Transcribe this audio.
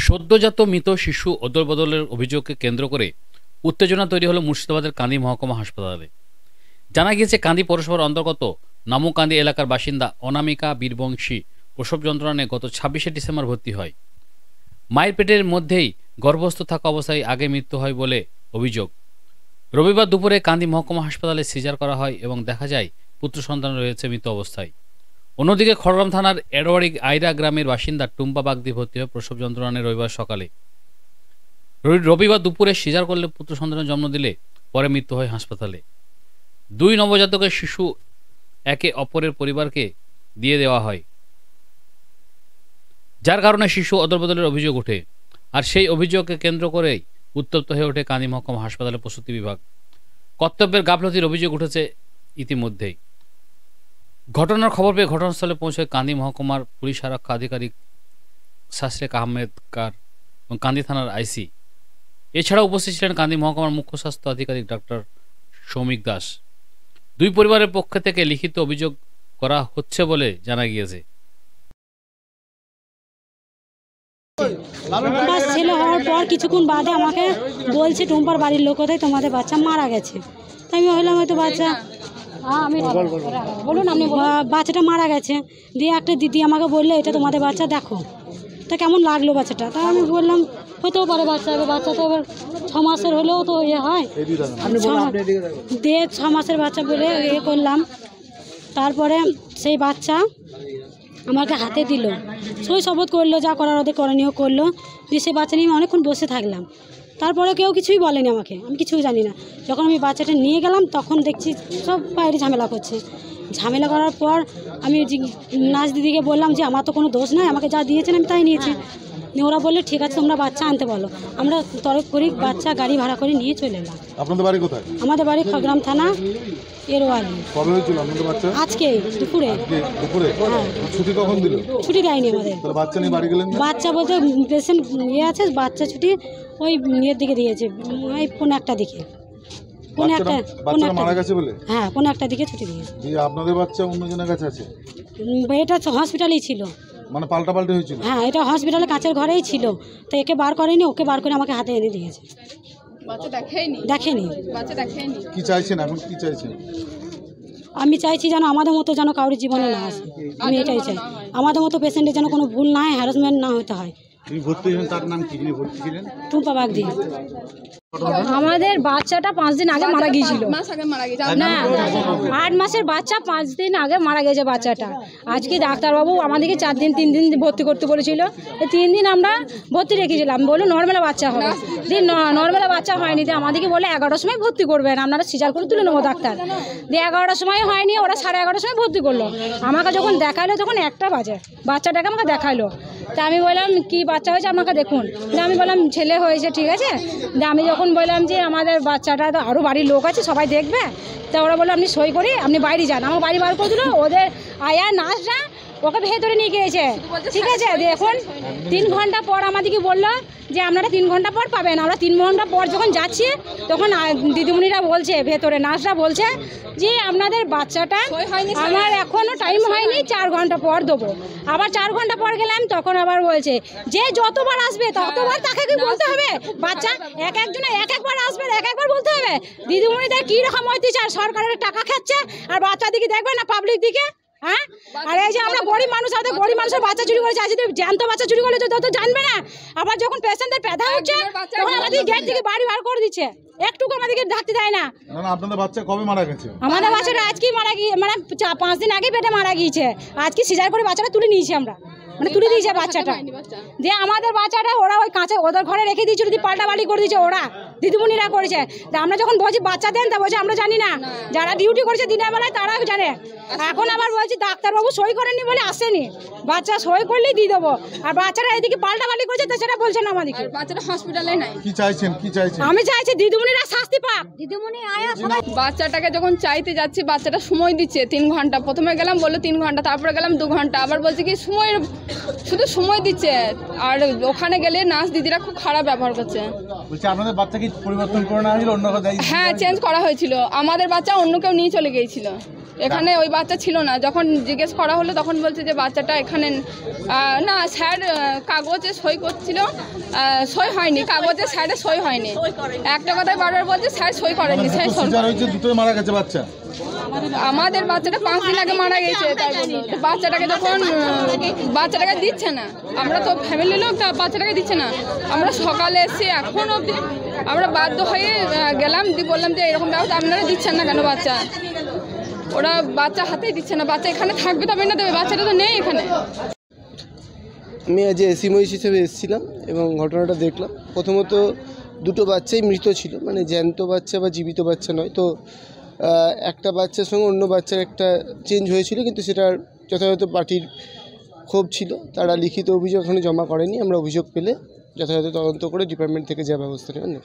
সদ্যজাত মৃত শিশু অদলবদলের অভিযোগকে কেন্দ্র করে উত্তেজনা তৈরি হলো মুর্শিদাবাদের কান্দি মহকুমা হাসপাতালে। জানা গিয়েছে, কান্দি পৌরসভার অন্তর্গত নামুকান্দি এলাকার বাসিন্দা অনামিকা বীরবংশী প্রসব যন্ত্রণায় গত 26শে ডিসেম্বর ভর্তি হয়। মায়ের পেটের মধ্যেই গর্ভস্থ থাকা অবস্থায় আগে মৃত্যু হয় বলে অভিযোগ। রবিবার দুপুরে কান্দি মহকুমা হাসপাতালে সিজার করা হয় এবং দেখা যায় পুত্র সন্তান রয়েছে মৃত অবস্থায়। অন্যদিকে খড়গ্রাম থানার এডওয়ারি আইরা গ্রামের বাসিন্দা টুম্পা বাগদি ভর্তি হয় প্রসব যন্ত্রণায় রবিবার সকালে। রবিবার দুপুরে সিজার করলে পুত্র সন্তানের জন্ম দিলে পরে মৃত্যু হয় হাসপাতালে। দুই নবজাতকের শিশু একে অপরের পরিবারকে দিয়ে দেওয়া হয়, যার কারণে শিশু অদলবদলের অভিযোগ ওঠে। আর সেই অভিযোগকে কেন্দ্র করেই উত্তপ্ত হয়ে ওঠে কান্দি মহকুমা হাসপাতালের প্রসূতি বিভাগ। কর্তব্যের গাফলতির অভিযোগ উঠেছে ইতিমধ্যেই। ঘটনার খবর পেয়ে ঘটনাস্থলে পৌঁছয় কান্দি মহকুমার পুলিশ আরক্ষা আধিকারিক শাসরেক আহমেদ কার এবং কান্দি থানার আইসি। এছাড়া উপস্থিত ছিলেন কান্দি মহকুমার মুখ্য স্বাস্থ্য আধিকারিক ডক্টর সৌমিক দাস। দুই পরিবারের পক্ষ থেকে লিখিত অভিযোগ করা হচ্ছে বলে জানা গিয়েছে। ছেলে হওয়ার পর কিছুক্ষণ বাদে আমাকে বলছে টুম্পার বাড়ির লোক কোথায়, তোমাদের বাচ্চা মারা গেছে। তাই আমি ভাবলাম হয়তো বাচ্চা বলুন আপনি বাচ্চাটা মারা গেছে। দিয়ে একটা দিদি আমাকে বললো এটা তোমাদের বাচ্চা, দেখো তা কেমন লাগলো বাচ্চাটা। তাই আমি বললাম হতেও পারে বাচ্চা, বাচ্চা তো এবার 6 মাসের হলেও তো ইয়ে হয়, দিয়ে 6 মাসের বাচ্চা বলে ইয়ে করলাম। তারপরে সেই বাচ্চা আমাকে হাতে দিল, সই শপথ করলো, যা করার ওদের করণীয় করলো। দিয়ে সেই বাচ্চা নিয়ে অনেকক্ষণ বসে থাকলাম। তারপরে কেউ কিছুই বলেনি আমাকে, আমি কিছুই জানি না। যখন আমি বাচ্চাটা নিয়ে গেলাম তখন দেখছি সব বাইরে ঝামেলা করছে। ঝামেলা করার পর আমি নার্স দিদিকে বললাম যে আমার তো কোনো দোষ নাই, আমাকে যা দিয়েছেন আমি তাই নিয়েছি। ওরা বললে ঠিক আছে তোমরা বাচ্চা আনতে বলো। আমরা তরফ করি বাচ্চা গাড়ি ভাড়া করে নিয়ে চলে এলাম। আপনাদের বাড়ি কোথায়? আমাদের বাড়ি খড়গ্রাম থানা এরওয়ালি। কবে হয়েছিল আপনাদের বাচ্চা? আজকে দুপুরে। দুপুরে? হ্যাঁ। ছুটি কখন দিল? ছুটি দেয়নি আমাদের। তাহলে বাচ্চা নিয়ে বাড়ি গেলেন? বাচ্চা বলতে পেশেন্ট ইয়ে আছে, বাচ্চা ছুটি ওই ইয়ের দিকে দিয়েছে, ওই 1:15টার দিকে। 1:15 বাচ্চা মারা গেছে বলে? হ্যাঁ 1:15টার দিকে ছুটি দিয়েছে। আপনাদের বাচ্চা অন্যজনের কাছে আছে? এটা হসপিটালেই ছিল, মানে পাল্টাপাল্টি হয়েছিল? হ্যাঁ এটা হসপিটালে কাছের ঘরেই ছিল। তো একে বার করেনি, ওকে বার করে আমাকে হাতে এনে দিয়েছে। বাচ্চা দেখেনি? দেখেনি। বাচ্চা দেখেনি। কি চাইছেন এখন, কি চাইছেন? আমি চাইছি যেন আমাদের মতো যেন কারোর জীবনে না আসে, আমি এটাই চাই। আমাদের মতো পেশেন্টের যেন কোনো ভুল না হয়, হ্যারাসমেন্ট না হতে হয়। তিনি ভর্তি হয়েছেন, তার নাম কি? যিনি ভর্তি ছিলেন? টুম্পা বাগদি। আমাদের বাচ্চাটা 5 দিন আগে মারা গিয়েছিল। না 8 মাসের বাচ্চা 5 দিন আগে মারা গেছে বাচ্চাটা। আজকে ডাক্তারবাবু আমাদেরকে 4 দিন 3 দিন ভর্তি করতে বলেছিল। 3 দিন আমরা ভর্তি রেখেছিলাম, বলে নর্মাল বাচ্চা হবে। দিয়ে নর্মাল বাচ্চা হয়নি, দিয়ে আমাদেরকে বলে 11টার সময় ভর্তি করবেন, আপনারা সিজার করে তুলে নেবো ডাক্তার। দিয়ে 11টার সময় হয়নি, ওরা 11:30টার সময় ভর্তি করলো। আমাকে যখন দেখালো তখন 1টা বাজে, বাচ্চাটাকে আমাকে দেখালো। তা আমি বললাম কি বাচ্চা হয়েছে আমাকে দেখুন। দিয়ে আমি বললাম ছেলে হয়েছে, ঠিক আছে। দিয়ে আমি যখন বললাম যে আমাদের বাচ্চাটা তো আরও বাড়ির লোক আছে, সবাই দেখবে। তা ওরা বললো আপনি সই করি, আপনি বাইরে যান। আমার বাড়ি বার করে দিল। ওদের আয়া নার্সরা ওকে ভেতরে নিয়ে গিয়েছে, ঠিক আছে। দেখুন 3 ঘন্টা পর আমাদেরকে বললো যে আপনারা 3 ঘন্টা পর পাবেন। আমরা 3 ঘন্টা পর যখন যাচ্ছি তখন দিদিমণিরা বলছে, ভেতরে নার্সরা বলছে যে আপনাদের বাচ্চাটা আমার এখনও টাইম হয়নি, 4 ঘন্টা পর দেবো। আবার 4 ঘন্টা পর গেলাম, তখন আবার বলছে যে যতবার আসবে ততবার তাকে কি বলতে হবে, বাচ্চা একজনে একবার আসবে, একবার বলতে হবে। দিদিমণিদের কী রকম অত্যাচার, সরকারের টাকা খাচ্ছে আর বাচ্চা দিকে দেখবে না, পাবলিক দিকে। হ্যাঁ, আর এই যে আমরা গরিব মানুষ, আমাদের গরিব মানুষের বাচ্চা চুরি করেছে, আজ যদি জ্যান্ত বাচ্চা চুরি করলে তো জানবে না। আবার যখন পেশেন্টদের ব্যথা হচ্ছে তখন আমাদের গেট থেকে বাড়ি বার করে দিচ্ছে, একটুকু আমাদেরকে ডাকতে দেয় না। আপনাদের বাচ্চা কবে মারা গেছে? আমাদের বাচ্চাটা আজকেই মারা গিয়ে, মানে 5 দিন আগে পেটে মারা গিয়েছে। আজকে সিজার করে বাচ্চাটা তুলে নিয়েছি আমরা, মানে তুলে দিয়েছে বাচ্চাটা। দিয়ে আমাদের বাচ্চাটা ওরা ওই কাঁচে ওদের ঘরে রেখে দিয়েছিল, দিয়ে পাল্টাপাল্টি করে দিয়েছে, ওরা দিদিমণিরা করেছে। তা আমরা যখন বলছি বাচ্চা দেন, তা বলছে আমরা জানি না, যারা ডিউটি করেছে দিনের বেলায় তারা জানে। এখন আবার বলছি ডাক্তারবাবু সই করেননি বলে আসেনি, বাচ্চা সই করলেই দিয়ে দেবো। আর বাচ্চারা এদিকে পাল্টাপাল্টি করেছে, তা সেটা বলছে না আমাদেরকে। বাচ্চাটা হসপিটালে নাই। কি চাইছেন, কি চাইছেন? আমি চাইছি দিদিমণিরা শাস্তি পাক, দিদিমণি আয়া সবাই। বাচ্চাটাকে যখন চাইতে যাচ্ছি, বাচ্চাটা সময় দিচ্ছে 3 ঘন্টা। প্রথমে গেলাম বললো 3 ঘন্টা, তারপরে গেলাম 2 ঘন্টা। আবার বলছে কি সময়ের শুধু সময় দিচ্ছে। আর ওখানে গেলে নার্স দিদিরা খুব খারাপ ব্যবহার করছে। বলছি আপনাদের বাচ্চাকে কি পরিবর্তন করে না হয়েছিল অন্য কথা? হ্যাঁ, চেঞ্জ করা হয়েছিল। আমাদের বাচ্চা অন্য কেউ নিয়ে চলে গিয়েছিল, এখানে ওই বাচ্চা ছিল না। যখন জিজ্ঞেস করা হলো তখন বলছে যে বাচ্চাটা এখানে না, স্যার কাগজে সই করছিল, সই হয়নি, কাগজে স্যারের সই হয়নি। একটা কথাই বারবার বলছে স্যার সই করেননি, স্যার সই। দুটোই মারা গেছে বাচ্চা। আমাদের বাচ্চাটা 5 দিন আগে মারা গেছে, তাই বললো। তো বাচ্চাটাকে যখন বাচ্চাটাকে দিচ্ছে না, আমরা তো ফ্যামিলির লোক, তা বাচ্চাটাকে দিচ্ছে না। আমরা সকালে এসে এখন অবধি আমরা বাধ্য হয়ে গেলাম, দিয়ে বললাম যে এরকম ব্যবস্থা আপনারা দিচ্ছেন না কেন? বাচ্চা ওরা বাচ্চা হাতেই দিচ্ছে না, বাচ্চা এখানে থাকবে তবে না দেবে, বাচ্চাটা তো নেই এখানে। আমি আজ এসি মহিষ হিসেবে এসেছিলাম এবং ঘটনাটা দেখলাম। প্রথমত দুটো বাচ্চাই মৃত ছিল, মানে জ্যান্ত বাচ্চা বা জীবিত বাচ্চা নয়। তো একটা বাচ্চার সঙ্গে অন্য বাচ্চার একটা চেঞ্জ হয়েছিল, কিন্তু সেটার যথাযথ পার্টির ক্ষোভ ছিল। তারা লিখিত অভিযোগ এখনো জমা করেনি। আমরা অভিযোগ পেলে যথাযথ তদন্ত করে ডিপার্টমেন্ট থেকে যা ব্যবস্থা নেওয়ার নেব।